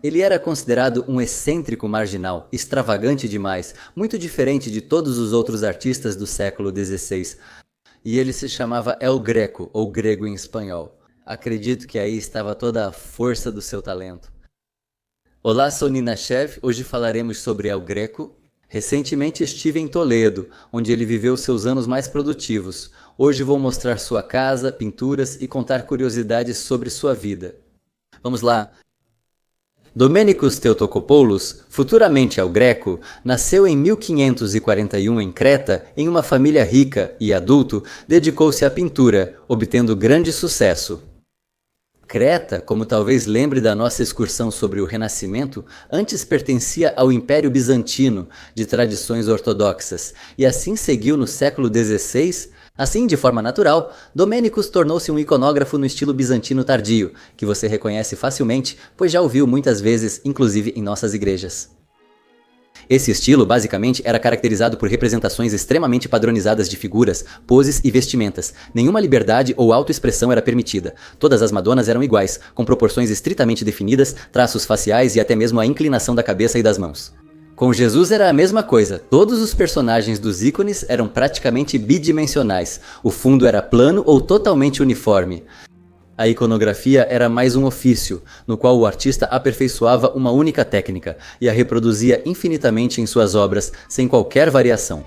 Ele era considerado um excêntrico marginal, extravagante demais, muito diferente de todos os outros artistas do século XVI. E ele se chamava El Greco, ou grego em espanhol. Acredito que aí estava toda a força do seu talento. Olá, sou Nina Chev, hoje falaremos sobre El Greco. Recentemente estive em Toledo, onde ele viveu seus anos mais produtivos. Hoje vou mostrar sua casa, pinturas e contar curiosidades sobre sua vida. Vamos lá! Domênicos Theotokopoulos, futuramente El Greco, nasceu em 1541 em Creta, em uma família rica e, adulto, dedicou-se à pintura, obtendo grande sucesso. Creta, como talvez lembre da nossa excursão sobre o Renascimento, antes pertencia ao Império Bizantino, de tradições ortodoxas, e assim seguiu no século XVI. Assim, de forma natural, Domênicos tornou-se um iconógrafo no estilo bizantino tardio, que você reconhece facilmente, pois já o viu muitas vezes, inclusive em nossas igrejas. Esse estilo, basicamente, era caracterizado por representações extremamente padronizadas de figuras, poses e vestimentas. Nenhuma liberdade ou autoexpressão era permitida. Todas as Madonas eram iguais, com proporções estritamente definidas, traços faciais e até mesmo a inclinação da cabeça e das mãos. Com Jesus era a mesma coisa, todos os personagens dos ícones eram praticamente bidimensionais, o fundo era plano ou totalmente uniforme. A iconografia era mais um ofício, no qual o artista aperfeiçoava uma única técnica e a reproduzia infinitamente em suas obras, sem qualquer variação.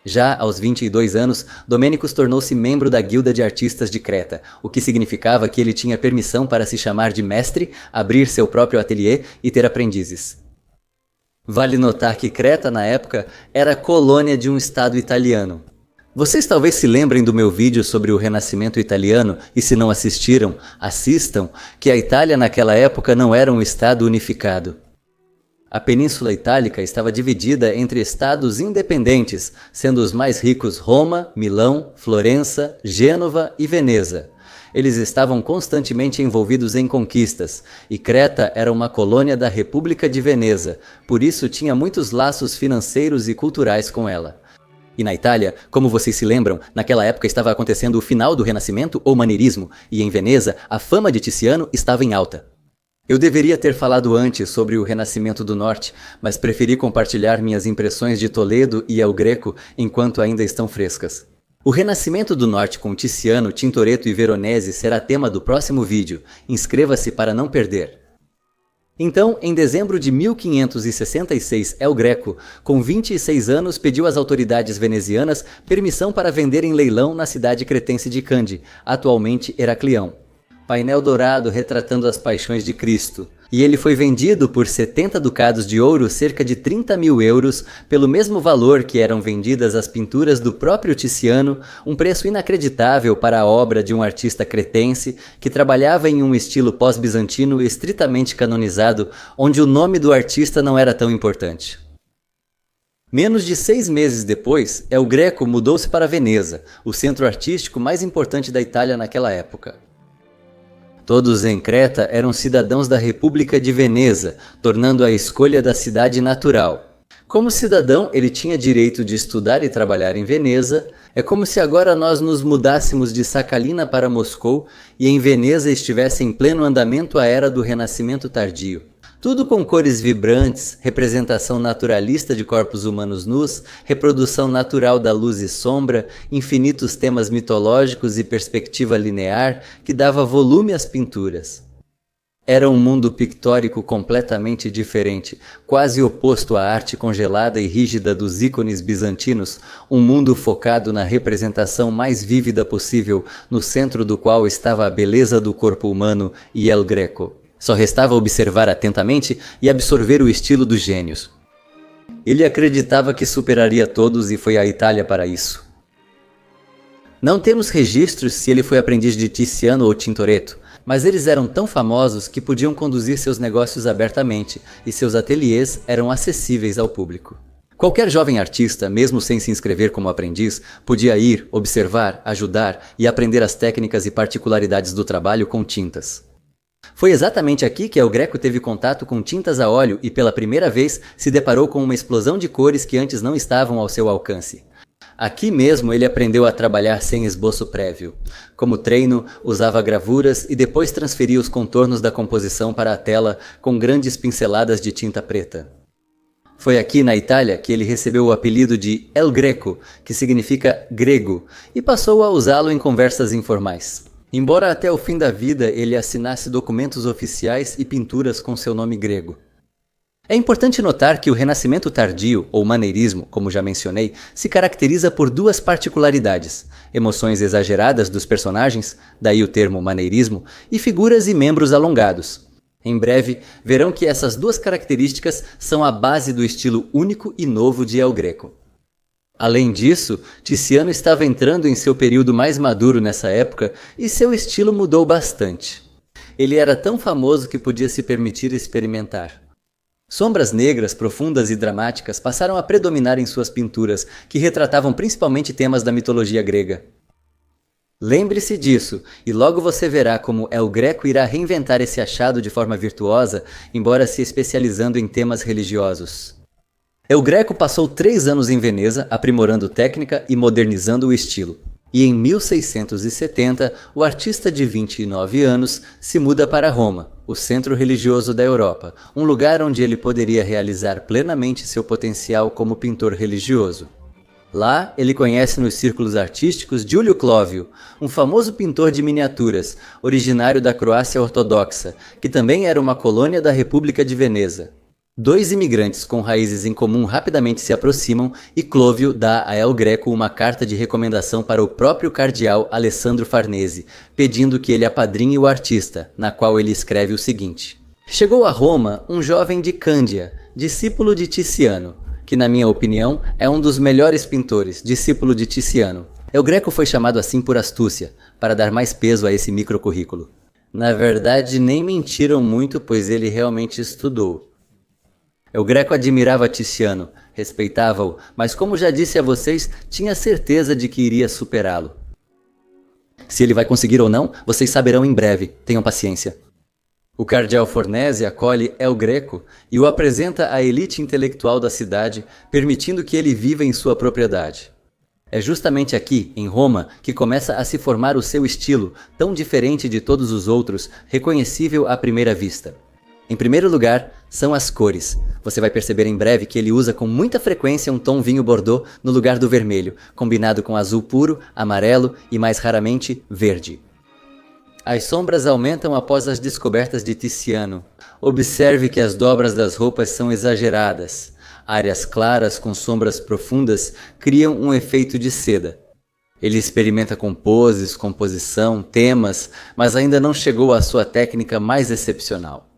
Já aos 22 anos, Domênicos tornou-se membro da Guilda de Artistas de Creta, o que significava que ele tinha permissão para se chamar de mestre, abrir seu próprio ateliê e ter aprendizes. Vale notar que Creta, na época, era colônia de um estado italiano. Vocês talvez se lembrem do meu vídeo sobre o Renascimento italiano, e se não assistiram, assistam, que a Itália naquela época não era um estado unificado. A Península Itálica estava dividida entre estados independentes, sendo os mais ricos Roma, Milão, Florença, Gênova e Veneza. Eles estavam constantemente envolvidos em conquistas, e Creta era uma colônia da República de Veneza, por isso tinha muitos laços financeiros e culturais com ela. E na Itália, como vocês se lembram, naquela época estava acontecendo o final do Renascimento ou Maneirismo, e em Veneza a fama de Tiziano estava em alta. Eu deveria ter falado antes sobre o Renascimento do Norte, mas preferi compartilhar minhas impressões de Toledo e El Greco enquanto ainda estão frescas. O Renascimento do Norte com Tiziano, Tintoretto e Veronese será tema do próximo vídeo. Inscreva-se para não perder. Então, em dezembro de 1566, El Greco, com 26 anos, pediu às autoridades venezianas permissão para vender em leilão na cidade cretense de Candi, atualmente Heraclião. Painel dourado retratando as paixões de Cristo. E ele foi vendido por 70 ducados de ouro, cerca de 30.000 euros, pelo mesmo valor que eram vendidas as pinturas do próprio Tiziano, um preço inacreditável para a obra de um artista cretense que trabalhava em um estilo pós-bizantino estritamente canonizado, onde o nome do artista não era tão importante. Menos de 6 meses depois, El Greco mudou-se para Veneza, o centro artístico mais importante da Itália naquela época. Todos em Creta eram cidadãos da República de Veneza, tornando a escolha da cidade natural. Como cidadão, ele tinha direito de estudar e trabalhar em Veneza. É como se agora nós nos mudássemos de Sakhalina para Moscou e em Veneza estivesse em pleno andamento a era do Renascimento tardio. Tudo com cores vibrantes, representação naturalista de corpos humanos nus, reprodução natural da luz e sombra, infinitos temas mitológicos e perspectiva linear que dava volume às pinturas. Era um mundo pictórico completamente diferente, quase oposto à arte congelada e rígida dos ícones bizantinos, um mundo focado na representação mais vívida possível, no centro do qual estava a beleza do corpo humano e El Greco. Só restava observar atentamente e absorver o estilo dos gênios. Ele acreditava que superaria todos e foi à Itália para isso. Não temos registros se ele foi aprendiz de Tiziano ou Tintoretto, mas eles eram tão famosos que podiam conduzir seus negócios abertamente e seus ateliês eram acessíveis ao público. Qualquer jovem artista, mesmo sem se inscrever como aprendiz, podia ir, observar, ajudar e aprender as técnicas e particularidades do trabalho com tintas. Foi exatamente aqui que El Greco teve contato com tintas a óleo e pela primeira vez se deparou com uma explosão de cores que antes não estavam ao seu alcance. Aqui mesmo ele aprendeu a trabalhar sem esboço prévio. Como treino, usava gravuras e depois transferia os contornos da composição para a tela com grandes pinceladas de tinta preta. Foi aqui na Itália que ele recebeu o apelido de El Greco, que significa grego, e passou a usá-lo em conversas informais. Embora até o fim da vida ele assinasse documentos oficiais e pinturas com seu nome grego. É importante notar que o Renascimento tardio, ou maneirismo, como já mencionei, se caracteriza por duas particularidades: emoções exageradas dos personagens, daí o termo maneirismo, e figuras e membros alongados. Em breve, verão que essas duas características são a base do estilo único e novo de El Greco. Além disso, Tiziano estava entrando em seu período mais maduro nessa época e seu estilo mudou bastante. Ele era tão famoso que podia se permitir experimentar. Sombras negras, profundas e dramáticas passaram a predominar em suas pinturas, que retratavam principalmente temas da mitologia grega. Lembre-se disso, e logo você verá como El Greco irá reinventar esse achado de forma virtuosa, embora se especializando em temas religiosos. El Greco passou 3 anos em Veneza, aprimorando técnica e modernizando o estilo. E em 1670, o artista de 29 anos se muda para Roma, o centro religioso da Europa, um lugar onde ele poderia realizar plenamente seu potencial como pintor religioso. Lá, ele conhece nos círculos artísticos Giulio Clovio, um famoso pintor de miniaturas, originário da Croácia ortodoxa, que também era uma colônia da República de Veneza. 2 imigrantes com raízes em comum rapidamente se aproximam e Clovio dá a El Greco uma carta de recomendação para o próprio cardeal Alessandro Farnese, pedindo que ele apadrinhe o artista, na qual ele escreve o seguinte: Chegou a Roma um jovem de Cândia, discípulo de Tiziano, que na minha opinião é um dos melhores pintores, discípulo de Tiziano. El Greco foi chamado assim por astúcia, para dar mais peso a esse microcurrículo. Na verdade, nem mentiram muito, pois ele realmente estudou. El Greco admirava Tiziano, respeitava-o, mas como já disse a vocês, tinha certeza de que iria superá-lo. Se ele vai conseguir ou não, vocês saberão em breve, tenham paciência. O cardeal Farnese acolhe El Greco e o apresenta à elite intelectual da cidade, permitindo que ele viva em sua propriedade. É justamente aqui, em Roma, que começa a se formar o seu estilo, tão diferente de todos os outros, reconhecível à primeira vista. Em primeiro lugar, são as cores. Você vai perceber em breve que ele usa com muita frequência um tom vinho bordô no lugar do vermelho, combinado com azul puro, amarelo e mais raramente verde. As sombras aumentam após as descobertas de Tiziano. Observe que as dobras das roupas são exageradas. Áreas claras com sombras profundas criam um efeito de seda. Ele experimenta com poses, composição, temas, mas ainda não chegou à sua técnica mais excepcional.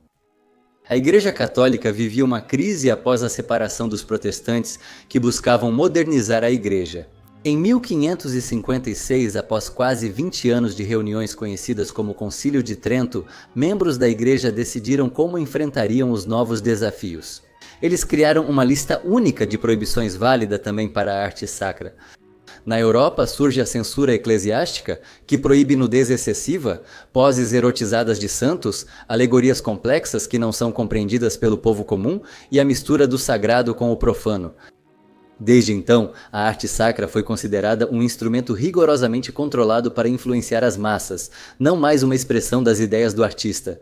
A Igreja Católica vivia uma crise após a separação dos protestantes que buscavam modernizar a Igreja. Em 1556, após quase 20 anos de reuniões conhecidas como Concílio de Trento, membros da Igreja decidiram como enfrentariam os novos desafios. Eles criaram uma lista única de proibições válida também para a arte sacra. Na Europa surge a censura eclesiástica, que proíbe nudez excessiva, poses erotizadas de santos, alegorias complexas que não são compreendidas pelo povo comum e a mistura do sagrado com o profano. Desde então, a arte sacra foi considerada um instrumento rigorosamente controlado para influenciar as massas, não mais uma expressão das ideias do artista.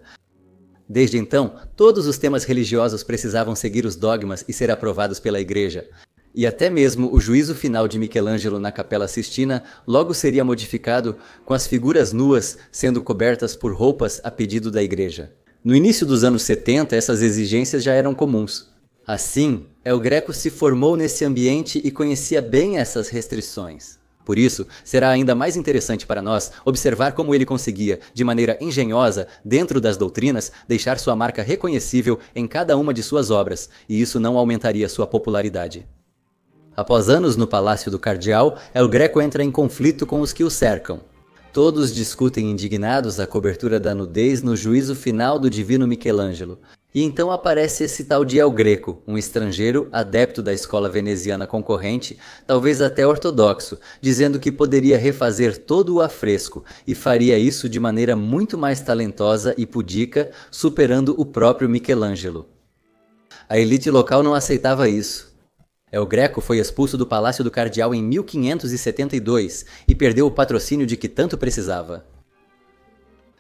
Desde então, todos os temas religiosos precisavam seguir os dogmas e ser aprovados pela Igreja. E até mesmo o juízo final de Michelangelo na Capela Sistina logo seria modificado, com as figuras nuas sendo cobertas por roupas a pedido da Igreja. No início dos anos 70, essas exigências já eram comuns. Assim, El Greco se formou nesse ambiente e conhecia bem essas restrições. Por isso, será ainda mais interessante para nós observar como ele conseguia, de maneira engenhosa, dentro das doutrinas, deixar sua marca reconhecível em cada uma de suas obras, e isso não aumentaria sua popularidade. Após anos no palácio do cardeal, El Greco entra em conflito com os que o cercam. Todos discutem indignados a cobertura da nudez no juízo final do divino Michelangelo. E então aparece esse tal de El Greco, um estrangeiro adepto da escola veneziana concorrente, talvez até ortodoxo, dizendo que poderia refazer todo o afresco e faria isso de maneira muito mais talentosa e pudica, superando o próprio Michelangelo. A elite local não aceitava isso. El Greco foi expulso do Palácio do Cardeal em 1572 e perdeu o patrocínio de que tanto precisava.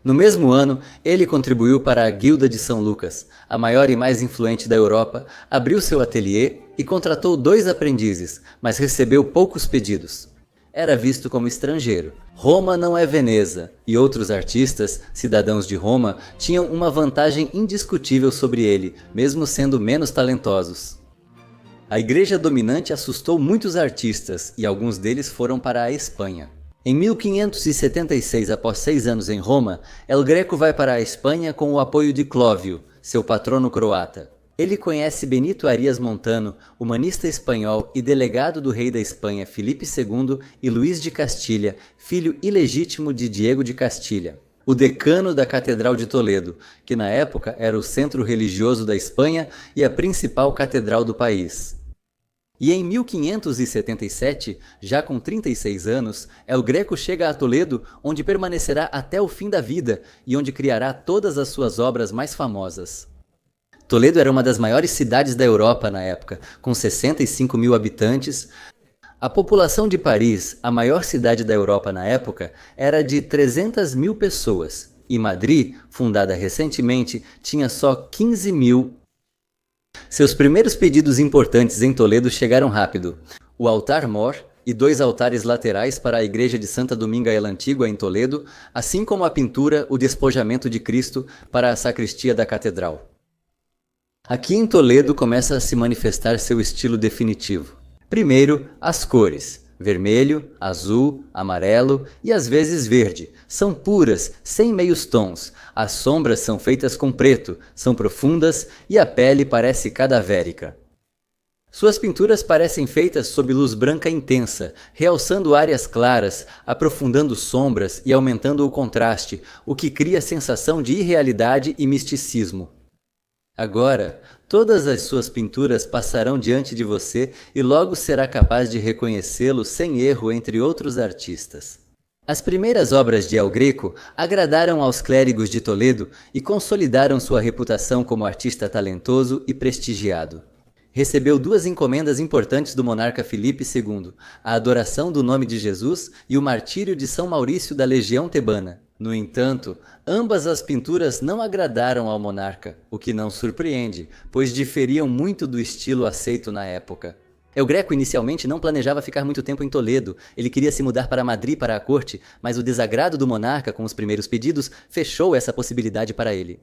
No mesmo ano, ele contribuiu para a Guilda de São Lucas, a maior e mais influente da Europa, abriu seu ateliê e contratou 2 aprendizes, mas recebeu poucos pedidos. Era visto como estrangeiro. Roma não é Veneza, e outros artistas, cidadãos de Roma, tinham uma vantagem indiscutível sobre ele, mesmo sendo menos talentosos. A igreja dominante assustou muitos artistas, e alguns deles foram para a Espanha. Em 1576, após 6 anos em Roma, El Greco vai para a Espanha com o apoio de Clóvio, seu patrono croata. Ele conhece Benito Arias Montano, humanista espanhol e delegado do rei da Espanha Filipe II e Luís de Castilha, filho ilegítimo de Diego de Castilha, o decano da Catedral de Toledo, que na época era o centro religioso da Espanha e a principal catedral do país. E em 1577, já com 36 anos, El Greco chega a Toledo, onde permanecerá até o fim da vida e onde criará todas as suas obras mais famosas. Toledo era uma das maiores cidades da Europa na época, com 65 mil habitantes. A população de Paris, a maior cidade da Europa na época, era de 300 mil pessoas, e Madrid, fundada recentemente, tinha só 15 mil. Seus primeiros pedidos importantes em Toledo chegaram rápido. O altar-mor e 2 altares laterais para a igreja de Santa Dominga el Antigua em Toledo, assim como a pintura O Despojamento de Cristo para a sacristia da catedral. Aqui em Toledo começa a se manifestar seu estilo definitivo. Primeiro, as cores. Vermelho, azul, amarelo e às vezes verde. São puras, sem meios tons. As sombras são feitas com preto, são profundas e a pele parece cadavérica. Suas pinturas parecem feitas sob luz branca intensa, realçando áreas claras, aprofundando sombras e aumentando o contraste, o que cria sensação de irrealidade e misticismo. Agora, todas as suas pinturas passarão diante de você e logo será capaz de reconhecê-lo sem erro entre outros artistas. As primeiras obras de El Greco agradaram aos clérigos de Toledo e consolidaram sua reputação como artista talentoso e prestigiado. Recebeu 2 encomendas importantes do monarca Filipe II, a adoração do nome de Jesus e o martírio de São Maurício da Legião Tebana. No entanto, ambas as pinturas não agradaram ao monarca, o que não surpreende, pois diferiam muito do estilo aceito na época. El Greco inicialmente não planejava ficar muito tempo em Toledo, ele queria se mudar para Madrid para a corte, mas o desagrado do monarca com os primeiros pedidos fechou essa possibilidade para ele.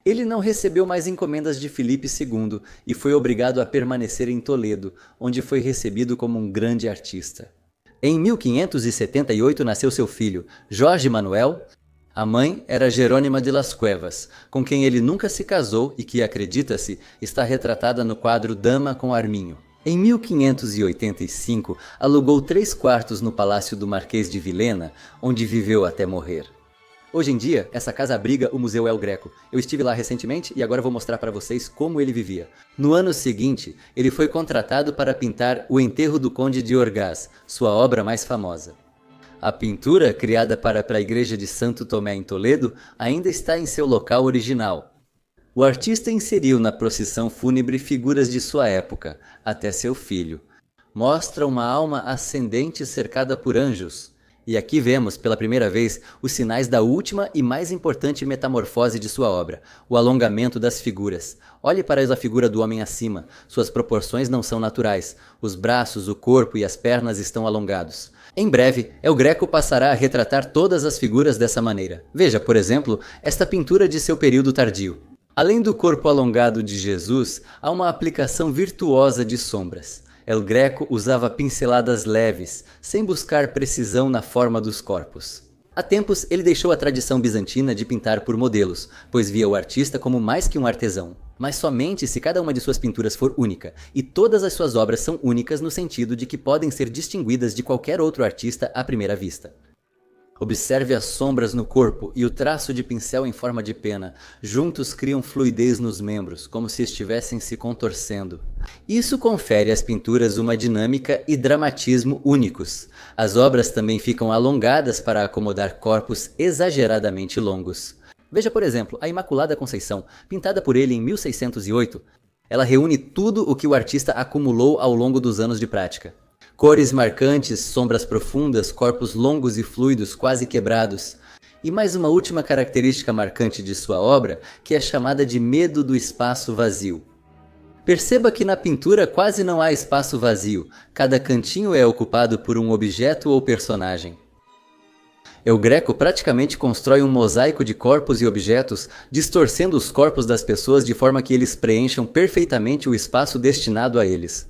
Ele não recebeu mais encomendas de Filipe II e foi obrigado a permanecer em Toledo, onde foi recebido como um grande artista. Em 1578 nasceu seu filho, Jorge Manuel. A mãe era Jerônima de las Cuevas, com quem ele nunca se casou e que, acredita-se, está retratada no quadro Dama com Arminho. Em 1585, alugou 3 quartos no Palácio do Marquês de Villena, onde viveu até morrer. Hoje em dia, essa casa abriga o Museu El Greco. Eu estive lá recentemente e agora vou mostrar para vocês como ele vivia. No ano seguinte, ele foi contratado para pintar O Enterro do Conde de Orgaz, sua obra mais famosa. A pintura, criada para a igreja de Santo Tomé em Toledo, ainda está em seu local original. O artista inseriu na procissão fúnebre figuras de sua época, até seu filho. Mostra uma alma ascendente cercada por anjos. E aqui vemos, pela primeira vez, os sinais da última e mais importante metamorfose de sua obra, o alongamento das figuras. Olhe para a figura do homem acima, suas proporções não são naturais, os braços, o corpo e as pernas estão alongados. Em breve, El Greco passará a retratar todas as figuras dessa maneira. Veja, por exemplo, esta pintura de seu período tardio. Além do corpo alongado de Jesus, há uma aplicação virtuosa de sombras. El Greco usava pinceladas leves, sem buscar precisão na forma dos corpos. Há tempos, ele deixou a tradição bizantina de pintar por modelos, pois via o artista como mais que um artesão. Mas somente se cada uma de suas pinturas for única, e todas as suas obras são únicas no sentido de que podem ser distinguidas de qualquer outro artista à primeira vista. Observe as sombras no corpo e o traço de pincel em forma de pena. Juntos criam fluidez nos membros, como se estivessem se contorcendo. Isso confere às pinturas uma dinâmica e dramatismo únicos. As obras também ficam alongadas para acomodar corpos exageradamente longos. Veja, por exemplo, a Imaculada Conceição, pintada por ele em 1608. Ela reúne tudo o que o artista acumulou ao longo dos anos de prática. Cores marcantes, sombras profundas, corpos longos e fluidos, quase quebrados. E mais uma última característica marcante de sua obra, que é chamada de medo do espaço vazio. Perceba que na pintura quase não há espaço vazio, cada cantinho é ocupado por um objeto ou personagem. El Greco praticamente constrói um mosaico de corpos e objetos, distorcendo os corpos das pessoas de forma que eles preencham perfeitamente o espaço destinado a eles.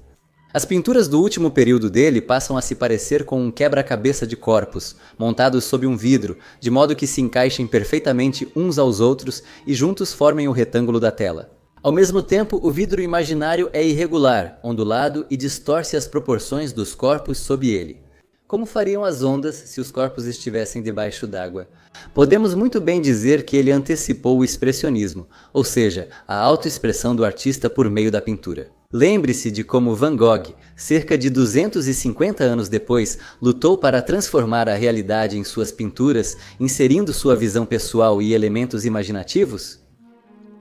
As pinturas do último período dele passam a se parecer com um quebra-cabeça de corpos, montados sob um vidro, de modo que se encaixem perfeitamente uns aos outros e juntos formem o retângulo da tela. Ao mesmo tempo, o vidro imaginário é irregular, ondulado e distorce as proporções dos corpos sob ele. Como fariam as ondas se os corpos estivessem debaixo d'água? Podemos muito bem dizer que ele antecipou o expressionismo, ou seja, a autoexpressão do artista por meio da pintura. Lembre-se de como Van Gogh, cerca de 250 anos depois, lutou para transformar a realidade em suas pinturas, inserindo sua visão pessoal e elementos imaginativos?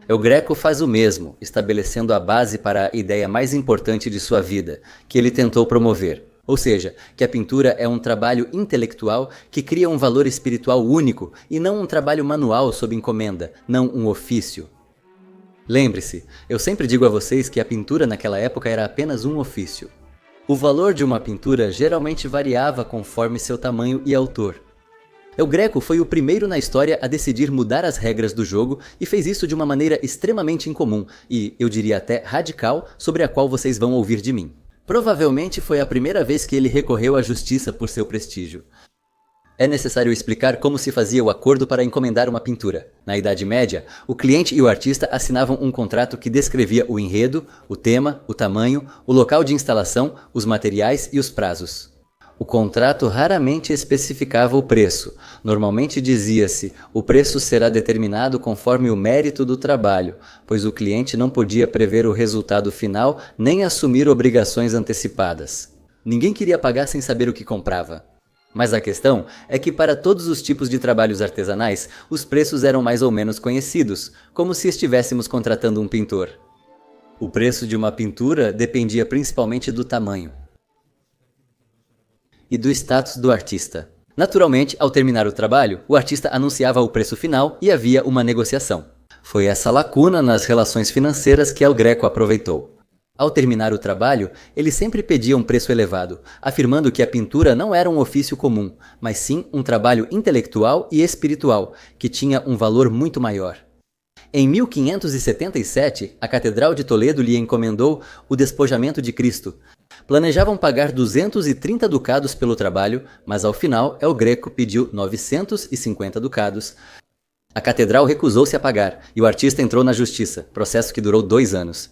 El Greco faz o mesmo, estabelecendo a base para a ideia mais importante de sua vida, que ele tentou promover. Ou seja, que a pintura é um trabalho intelectual que cria um valor espiritual único e não um trabalho manual sob encomenda, não um ofício. Lembre-se, eu sempre digo a vocês que a pintura naquela época era apenas um ofício. O valor de uma pintura geralmente variava conforme seu tamanho e autor. El Greco foi o primeiro na história a decidir mudar as regras do jogo e fez isso de uma maneira extremamente incomum e, eu diria até radical, sobre a qual vocês vão ouvir de mim. Provavelmente foi a primeira vez que ele recorreu à justiça por seu prestígio. É necessário explicar como se fazia o acordo para encomendar uma pintura. Na Idade Média, o cliente e o artista assinavam um contrato que descrevia o enredo, o tema, o tamanho, o local de instalação, os materiais e os prazos. O contrato raramente especificava o preço. Normalmente dizia-se: o preço será determinado conforme o mérito do trabalho, pois o cliente não podia prever o resultado final nem assumir obrigações antecipadas. Ninguém queria pagar sem saber o que comprava. Mas a questão é que para todos os tipos de trabalhos artesanais, os preços eram mais ou menos conhecidos, como se estivéssemos contratando um pintor. O preço de uma pintura dependia principalmente do tamanho e do status do artista. Naturalmente, ao terminar o trabalho, o artista anunciava o preço final e havia uma negociação. Foi essa lacuna nas relações financeiras que El Greco aproveitou. Ao terminar o trabalho, ele sempre pedia um preço elevado, afirmando que a pintura não era um ofício comum, mas sim um trabalho intelectual e espiritual, que tinha um valor muito maior. Em 1577, a Catedral de Toledo lhe encomendou o despojamento de Cristo. Planejavam pagar 230 ducados pelo trabalho, mas ao final El Greco pediu 950 ducados. A catedral recusou-se a pagar e o artista entrou na justiça, processo que durou 2 anos.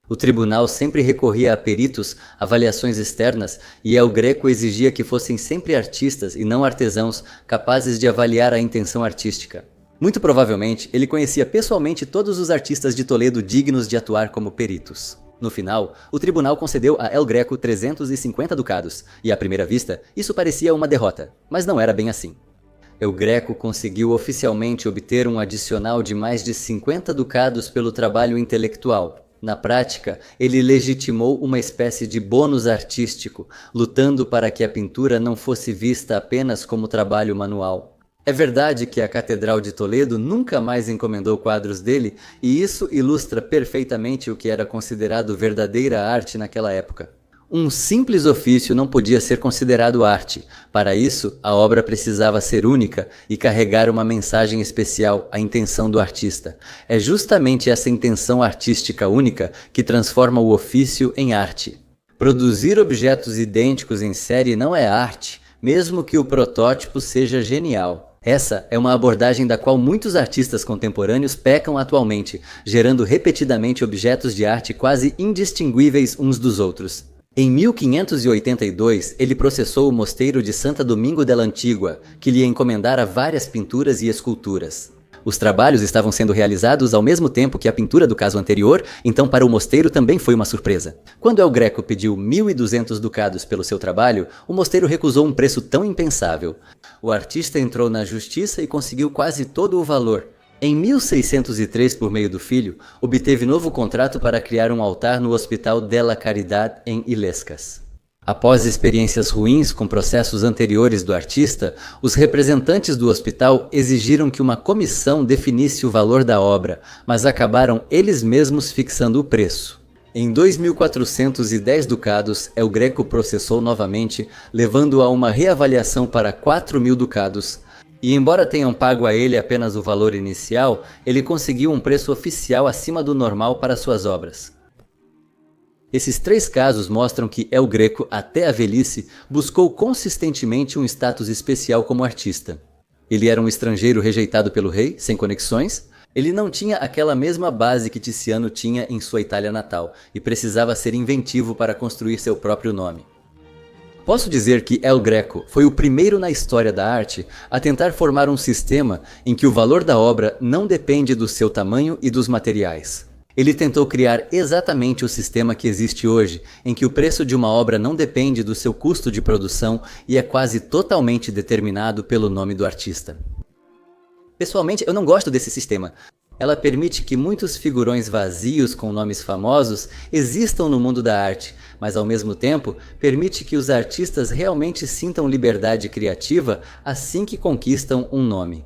O tribunal sempre recorria a peritos, avaliações externas, e El Greco exigia que fossem sempre artistas e não artesãos capazes de avaliar a intenção artística. Muito provavelmente, ele conhecia pessoalmente todos os artistas de Toledo dignos de atuar como peritos. No final, o tribunal concedeu a El Greco 350 ducados, e à primeira vista, isso parecia uma derrota, mas não era bem assim. El Greco conseguiu oficialmente obter um adicional de mais de 50 ducados pelo trabalho intelectual. Na prática, ele legitimou uma espécie de bônus artístico, lutando para que a pintura não fosse vista apenas como trabalho manual. É verdade que a Catedral de Toledo nunca mais encomendou quadros dele, e isso ilustra perfeitamente o que era considerado verdadeira arte naquela época. Um simples ofício não podia ser considerado arte. Para isso, a obra precisava ser única e carregar uma mensagem especial, a intenção do artista. É justamente essa intenção artística única que transforma o ofício em arte. Produzir objetos idênticos em série não é arte, mesmo que o protótipo seja genial. Essa é uma abordagem da qual muitos artistas contemporâneos pecam atualmente, gerando repetidamente objetos de arte quase indistinguíveis uns dos outros. Em 1582, ele processou o mosteiro de Santa Domingo de la Antigua, que lhe encomendara várias pinturas e esculturas. Os trabalhos estavam sendo realizados ao mesmo tempo que a pintura do caso anterior, então para o mosteiro também foi uma surpresa. Quando El Greco pediu 1.200 ducados pelo seu trabalho, o mosteiro recusou um preço tão impensável. O artista entrou na justiça e conseguiu quase todo o valor. Em 1603, por meio do filho, obteve novo contrato para criar um altar no Hospital della Caridad em Illescas. Após experiências ruins com processos anteriores do artista, os representantes do hospital exigiram que uma comissão definisse o valor da obra, mas acabaram eles mesmos fixando o preço. Em 2.410 ducados, El Greco processou novamente, levando a uma reavaliação para 4.000 ducados. E embora tenham pago a ele apenas o valor inicial, ele conseguiu um preço oficial acima do normal para suas obras. Esses 3 casos mostram que El Greco, até a velhice, buscou consistentemente um status especial como artista. Ele era um estrangeiro rejeitado pelo rei, sem conexões. Ele não tinha aquela mesma base que Tiziano tinha em sua Itália natal, e precisava ser inventivo para construir seu próprio nome. Posso dizer que El Greco foi o primeiro na história da arte a tentar formar um sistema em que o valor da obra não depende do seu tamanho e dos materiais. Ele tentou criar exatamente o sistema que existe hoje, em que o preço de uma obra não depende do seu custo de produção e é quase totalmente determinado pelo nome do artista. Pessoalmente, eu não gosto desse sistema. Ela permite que muitos figurões vazios com nomes famosos existam no mundo da arte, mas ao mesmo tempo permite que os artistas realmente sintam liberdade criativa assim que conquistam um nome.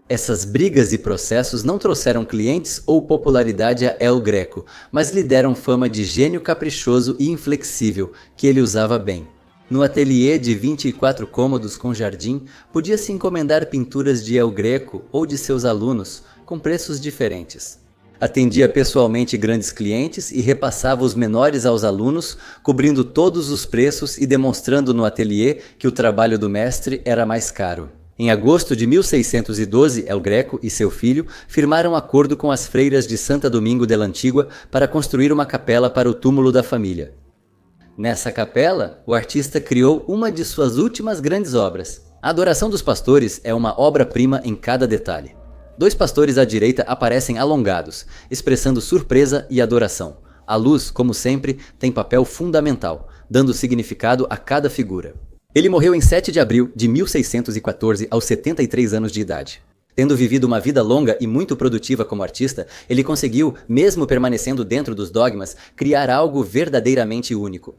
Essas brigas e processos não trouxeram clientes ou popularidade a El Greco, mas lhe deram fama de gênio caprichoso e inflexível, que ele usava bem. No ateliê de 24 cômodos com jardim, podia-se encomendar pinturas de El Greco ou de seus alunos, com preços diferentes. Atendia pessoalmente grandes clientes e repassava os menores aos alunos, cobrindo todos os preços e demonstrando no ateliê que o trabalho do mestre era mais caro. Em agosto de 1612, El Greco e seu filho firmaram acordo com as freiras de Santo Domingo de la Antigua para construir uma capela para o túmulo da família. Nessa capela, o artista criou uma de suas últimas grandes obras. A Adoração dos Pastores é uma obra-prima em cada detalhe. 2 pastores à direita aparecem alongados, expressando surpresa e adoração. A luz, como sempre, tem papel fundamental, dando significado a cada figura. Ele morreu em 7 de abril de 1614, aos 73 anos de idade. Tendo vivido uma vida longa e muito produtiva como artista, ele conseguiu, mesmo permanecendo dentro dos dogmas, criar algo verdadeiramente único.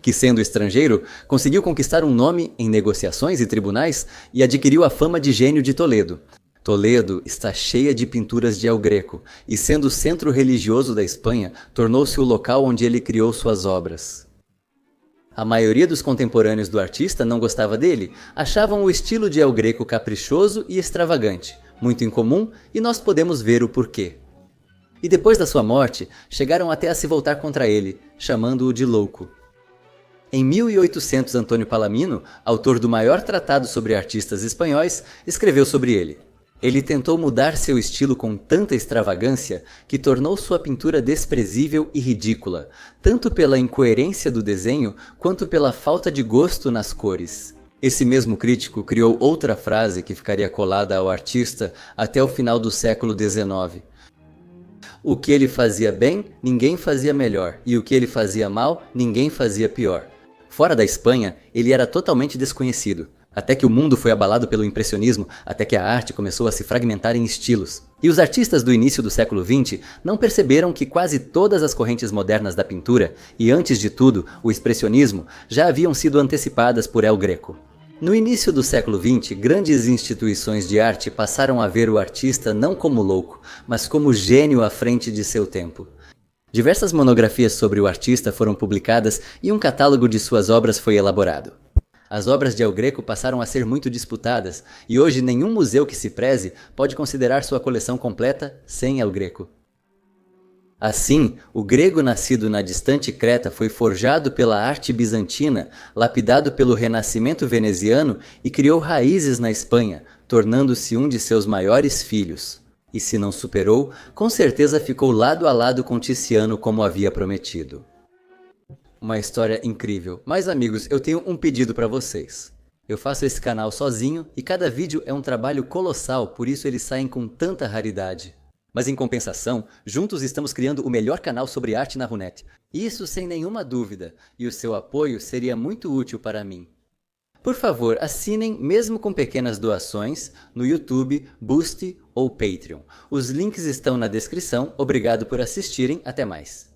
Que, sendo estrangeiro, conseguiu conquistar um nome em negociações e tribunais e adquiriu a fama de gênio de Toledo. Toledo está cheia de pinturas de El Greco e, sendo o centro religioso da Espanha, tornou-se o local onde ele criou suas obras. A maioria dos contemporâneos do artista não gostava dele, achavam o estilo de El Greco caprichoso e extravagante, muito incomum, e nós podemos ver o porquê. E depois da sua morte, chegaram até a se voltar contra ele, chamando-o de louco. Em 1800, Antônio Palamino, autor do maior tratado sobre artistas espanhóis, escreveu sobre ele. Ele tentou mudar seu estilo com tanta extravagância que tornou sua pintura desprezível e ridícula, tanto pela incoerência do desenho quanto pela falta de gosto nas cores. Esse mesmo crítico criou outra frase que ficaria colada ao artista até o final do século XIX. O que ele fazia bem, ninguém fazia melhor, e o que ele fazia mal, ninguém fazia pior. Fora da Espanha, ele era totalmente desconhecido. Até que o mundo foi abalado pelo impressionismo, até que a arte começou a se fragmentar em estilos. E os artistas do início do século XX não perceberam que quase todas as correntes modernas da pintura, e antes de tudo, o expressionismo, já haviam sido antecipadas por El Greco. No início do século XX, grandes instituições de arte passaram a ver o artista não como louco, mas como gênio à frente de seu tempo. Diversas monografias sobre o artista foram publicadas e um catálogo de suas obras foi elaborado. As obras de El Greco passaram a ser muito disputadas, e hoje nenhum museu que se preze pode considerar sua coleção completa sem El Greco. Assim, o grego nascido na distante Creta foi forjado pela arte bizantina, lapidado pelo renascimento veneziano e criou raízes na Espanha, tornando-se um de seus maiores filhos. E se não superou, com certeza ficou lado a lado com Tiziano como havia prometido. Uma história incrível. Mas amigos, eu tenho um pedido para vocês. Eu faço esse canal sozinho e cada vídeo é um trabalho colossal, por isso eles saem com tanta raridade. Mas em compensação, juntos estamos criando o melhor canal sobre arte na Runet. Isso sem nenhuma dúvida, e o seu apoio seria muito útil para mim. Por favor, assinem, mesmo com pequenas doações, no YouTube, Boosty ou Patreon. Os links estão na descrição. Obrigado por assistirem. Até mais.